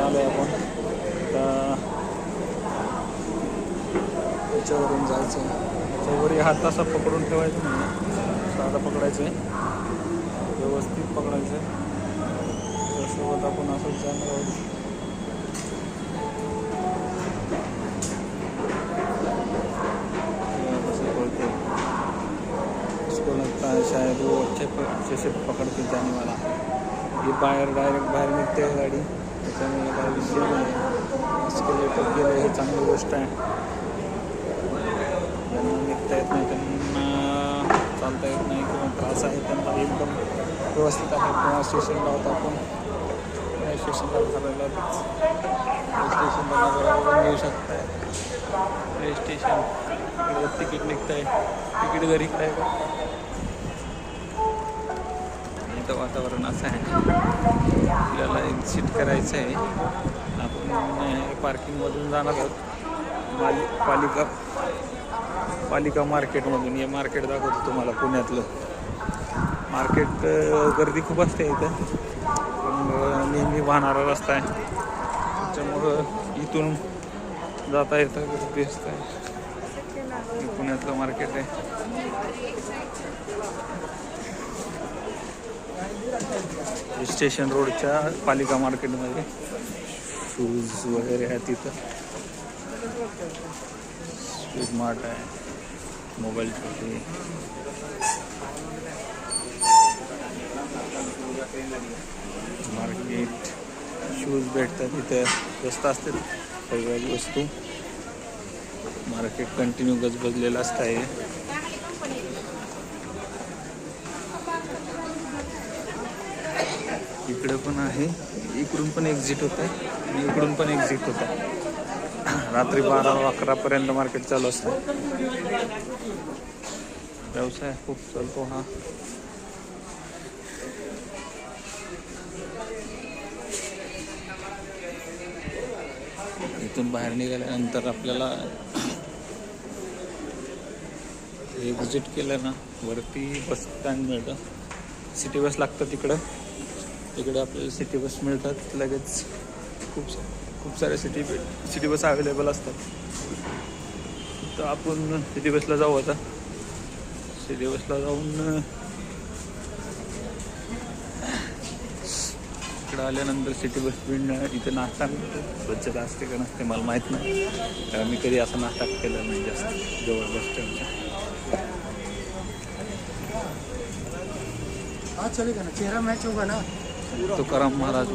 आलो आहे आपण. तर त्याच्यावरून जायचं आहे. त्यावरही हात असा पकडून ठेवायचं नाही, साधा पकडायचं आहे, व्यवस्थित पकडायचं आहे. त्यासोबत आपण असंच जाणार आहोत. इसको लगता है शायद वो अच्छे से पकड़ते जाने वाला. ये डायरेक्ट बाहेर निघते आहे गाडी, त्याच्यामुळे काही विषय नाही. एस्केलेटर गेलं हे चांगली गोष्ट आहे. ज्यांना निघता येत नाही, त्यांना चालता येत नाही किंवा त्रास आहे, त्यांना एकदम व्यवस्थित आहे. किंवा स्टेशनला होता आपण, स्टेशनला ठरवलं स्टेशनला बरोबर घेऊ शकताय. प्ले स्टेशन तिकीट निघत आहे, तिकीट घरी काय का. इथं वातावरण असं आहे, आपल्याला एक्झिट करायचं आहे. आपण पार्किंगमधून जाणार आहोत पालिका मार्केटमधून. हे मार्केट दाखवतो तुम्हाला पुण्यातलं मार्केट. गर्दी खूप असते इथं, पण नेहमी वाहणारा रस्ता आहे, त्याच्यामुळं इथून जाता येतं, गर्दी असते. पुण्यातलं मार्केट आहे. स्टेशन रोडच्या पालिका मार्केटमध्ये शूज वगैरे आहे. तिथं शूज मार्ट आहे, मोबाईल छोटी मार्केट. शूज भेटतात तिथं, स्वस्त असतात सगळ्या वस्तू. मार्केट कंटिन्यू गजबजलेलं असतं आहे. इकडे पण आहे, इकडून पण एक्झिट होत आहे आणि इकडून पण एक्झिट होत आहे. रात्री 12-11पर्यंत मार्केट चालू असतं. व्यवसाय खूप चालतो हा. इथून बाहेर निघाल्यानंतर आपल्याला एक्झिट केलं ना, वरती बस स्टँड मिळतं. सिटी बस लागतं तिकडं आपल्याला सिटी बस मिळतात लगेच. खूप सारे सिटी बस अवेलेबल असतात. तर आपण सिटी बसला जाऊ. आता सिटी बसला जाऊन इकडं आल्यानंतर सिटी बस इथं नाश्ता मिळतो. स्वच्छता असते का नसते मला माहीत नाही, कारण मी कधी असा नाश्ता केला नाही जास्त जवळ बस स्टँडच्या. चलेगा ना, चेहरा मैच होगा ना. तुकाराम महाराज